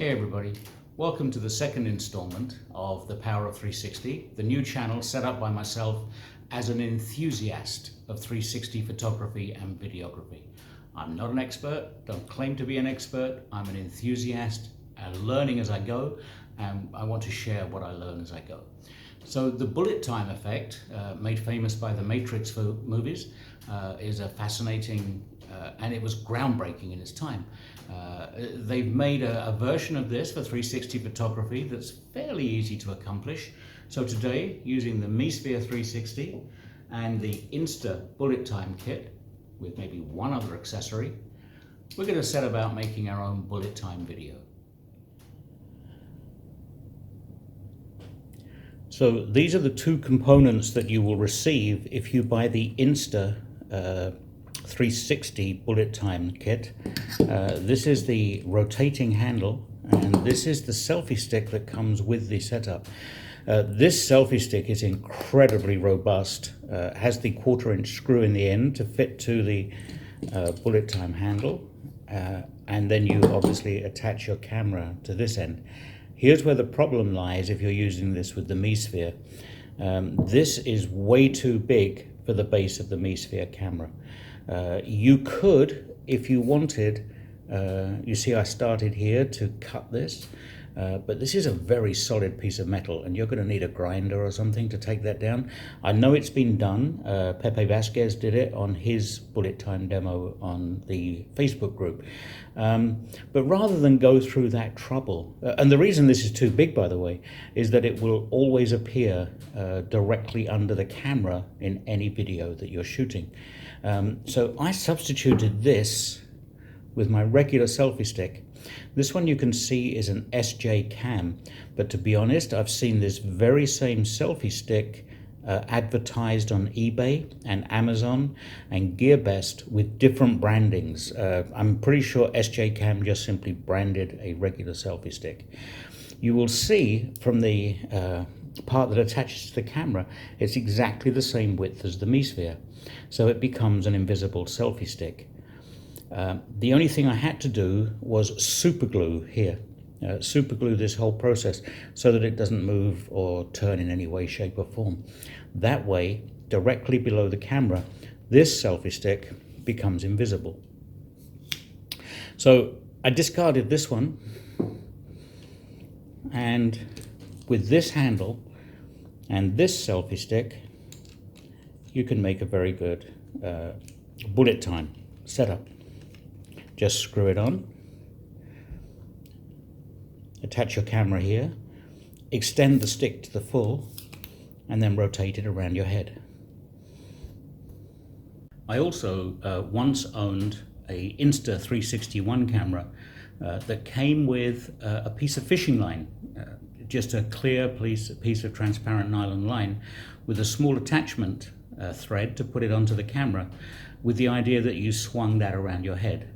Hey everybody, welcome to the second installment of The Power of 360, the new channel set up by myself as an enthusiast of 360 photography and videography. I'm not an expert, don't claim to be an expert, I'm an enthusiast, learning as I go, and I want to share what I learn as I go. So the bullet time effect, made famous by the Matrix movies, is a fascinating and it was groundbreaking in its time. They've made a version of this for 360 photography that's fairly easy to accomplish. So today, using the MiSphere 360 and the Insta bullet time kit, with maybe one other accessory, we're going to set about making our own bullet time video. So these are the two components that you will receive if you buy the Insta 360 bullet time kit. This is the rotating handle, and this is the selfie stick that comes with the setup. This selfie stick is incredibly robust, has the 1/4-inch screw in the end to fit to the bullet time handle, and then you obviously attach your camera to this end. Here's where the problem lies if you're using this with the MiSphere. This is way too big for the base of the MiSphere camera. You could, if you wanted, you see I started here to cut this, but this is a very solid piece of metal and you're going to need a grinder or something to take that down. I know it's been done. Pepe Vasquez did it on his bullet time demo on the Facebook group. But rather than go through that trouble, and the reason this is too big, by the way, is that it will always appear directly under the camera in any video that you're shooting. So I substituted this with my regular selfie stick. This one you can see is an SJ cam, but to be honest, I've seen this very same selfie stick advertised on eBay and Amazon and GearBest with different brandings. I'm pretty sure SJ cam just simply branded a regular selfie stick. You will see from the part that attaches to the camera, it's exactly the same width as the MiSphere, so it becomes an invisible selfie stick. The only thing I had to do was super glue here, super glue this whole process so that it doesn't move or turn in any way, shape or form. That way, directly below the camera, this selfie stick becomes invisible. So I discarded this one, and with this handle and this selfie stick, you can make a very good bullet time setup. Just screw it on, attach your camera here, extend the stick to the full, and then rotate it around your head. I also once owned a Insta361 camera that came with a piece of fishing line, just a clear piece of transparent nylon line with a small attachment thread to put it onto the camera, with the idea that you swung that around your head.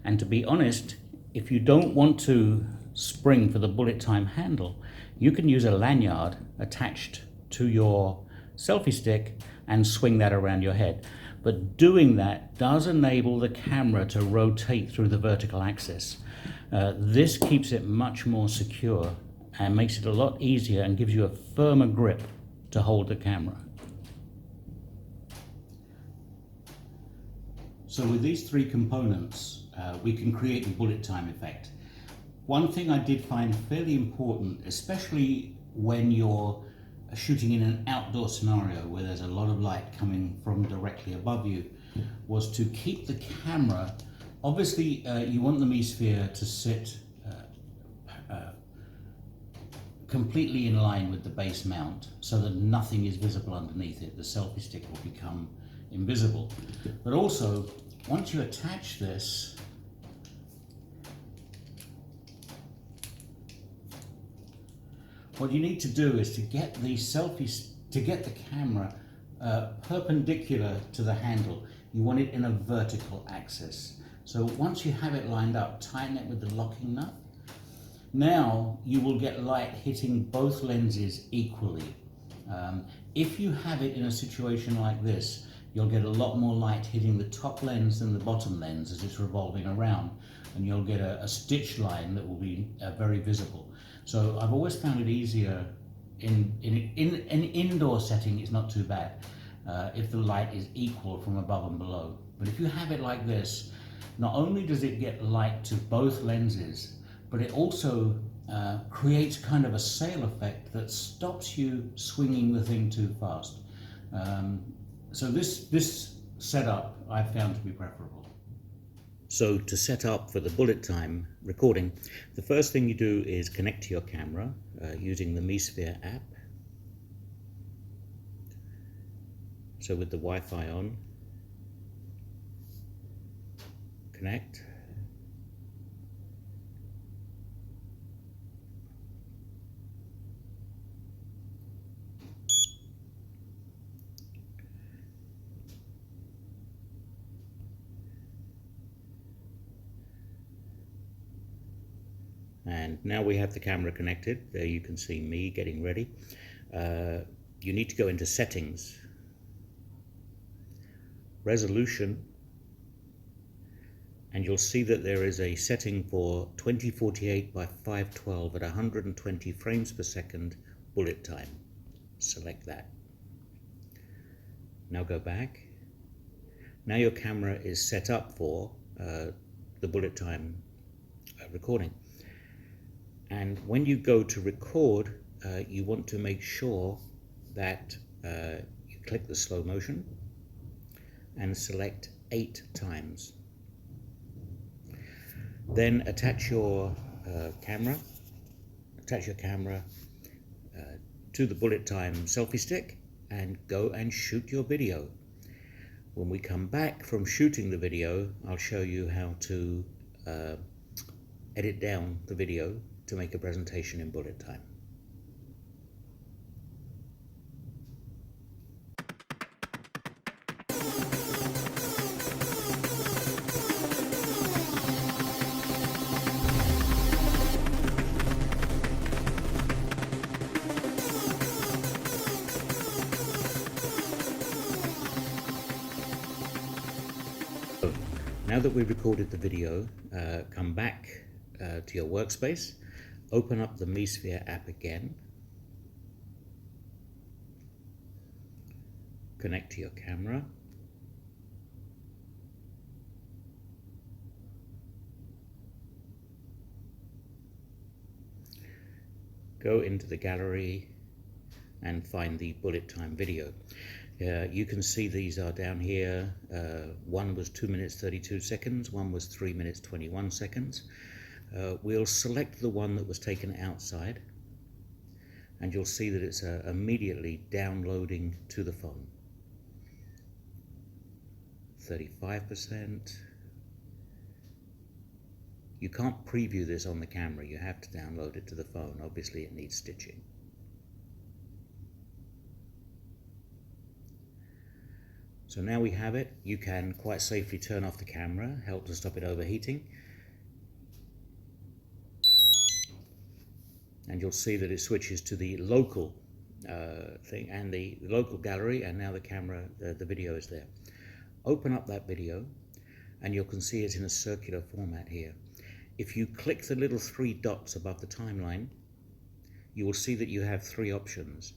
And to be honest, if you don't want to spring for the bullet time handle, you can use a lanyard attached to your selfie stick and swing that around your head. But doing that does enable the camera to rotate through the vertical axis. This keeps it much more secure and makes it a lot easier and gives you a firmer grip to hold the camera. So with these three components, we can create the bullet time effect. One thing I did find fairly important, especially when you're shooting in an outdoor scenario where there's a lot of light coming from directly above you, was to keep the camera, obviously you want the MiSphere to sit completely in line with the base mount so that nothing is visible underneath it. The selfie stick will become invisible. But also, once you attach this, what you need to do is to get the camera perpendicular to the handle. You want it in a vertical axis. So once you have it lined up, tighten it with the locking nut. Now you will get light hitting both lenses equally. If you have it in a situation like this, you'll get a lot more light hitting the top lens than the bottom lens as it's revolving around, and you'll get a stitch line that will be very visible. So I've always found it easier in an indoor setting. It's not too bad if the light is equal from above and below. But if you have it like this, not only does it get light to both lenses, but it also creates kind of a sail effect that stops you swinging the thing too fast. So this setup I've found to be preferable. So to set up for the bullet time recording, the first thing you do is connect to your camera using the MiSphere app. So with the Wi-Fi on, connect. And now we have the camera connected. There you can see me getting ready. You need to go into settings, resolution, and you'll see that there is a setting for 2048 by 512 at 120 frames per second bullet time. Select that. Now go back. Now your camera is set up for the bullet time recording. And when you go to record, you want to make sure that you click the slow motion and select 8 times. Then attach your camera to the bullet time selfie stick and go and shoot your video. When we come back from shooting the video, I'll show you how to edit down the video to make a presentation in bullet time. Now that we've recorded the video, come back to your workspace, open up the MiSphere app again, connect to your camera, go into the gallery and find the bullet time video. You can see these are down here. One was 2 minutes 32 seconds, one was 3 minutes 21 seconds. We'll select the one that was taken outside, and you'll see that it's immediately downloading to the phone. 35%. You can't preview this on the camera, you have to download it to the phone. Obviously it needs stitching. So now we have it. You can quite safely turn off the camera, help to stop it overheating. And you'll see that it switches to the local thing and the local gallery, and now the camera, the video is there. Open up that video and you can see it's in a circular format here. If you click the little 3 dots above the timeline, you will see that you have 3 options.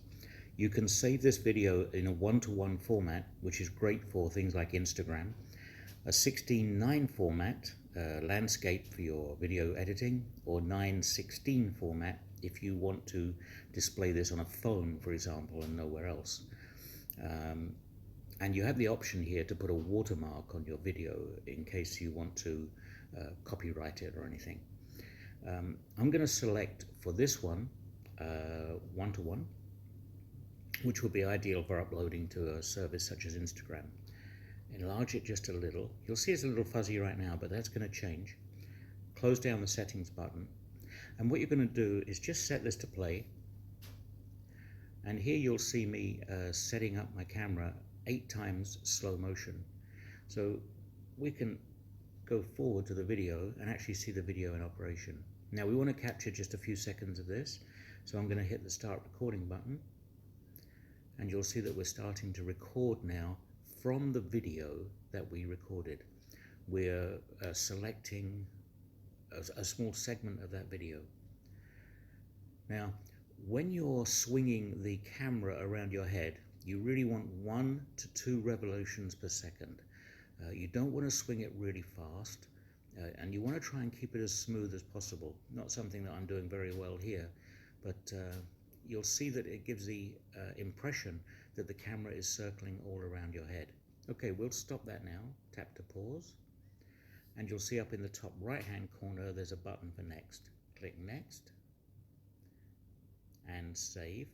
You can save this video in a 1:1 format, which is great for things like Instagram, a 16:9 format, landscape for your video editing, or 9:16 format if you want to display this on a phone, for example, and nowhere else. And you have the option here to put a watermark on your video in case you want to copyright it or anything. I'm going to select for this one 1:1, which will be ideal for uploading to a service such as Instagram. Enlarge it just a little. You'll see it's a little fuzzy right now, but that's going to change. Close down the settings button, and what you're going to do is just set this to play, and here you'll see me setting up my camera 8 times slow motion. So we can go forward to the video and actually see the video in operation. Now we want to capture just a few seconds of this, so I'm going to hit the start recording button, and you'll see that we're starting to record now from the video that we recorded. We're selecting a small segment of that video. Now, when you're swinging the camera around your head, you really want 1 to 2 revolutions per second. You don't want to swing it really fast, and you want to try and keep it as smooth as possible. Not something that I'm doing very well here, but you'll see that it gives the impression that the camera is circling all around your head. Okay, we'll stop that now. Tap to pause, and you'll see up in the top right hand corner there's a button for next. Click next and save,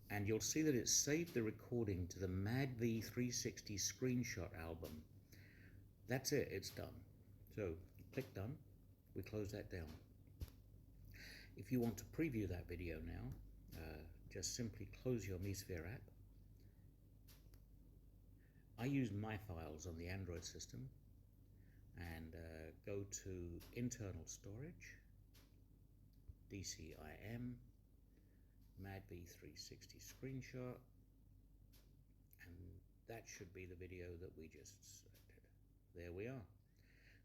and you'll see that it's saved the recording to the MadV 360 screenshot album. That's it, it's done. So click done, we close that down. If you want to preview that video now, just simply close your MiSphere app. I use My Files on the Android system, and go to internal storage, DCIM, MadV 360 screenshot, and that should be the video that we just selected. There we are.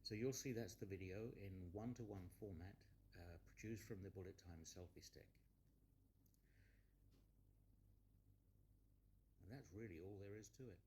So you'll see that's the video in 1:1 format, produced from the Bullet Time selfie stick. And that's really all there is to it.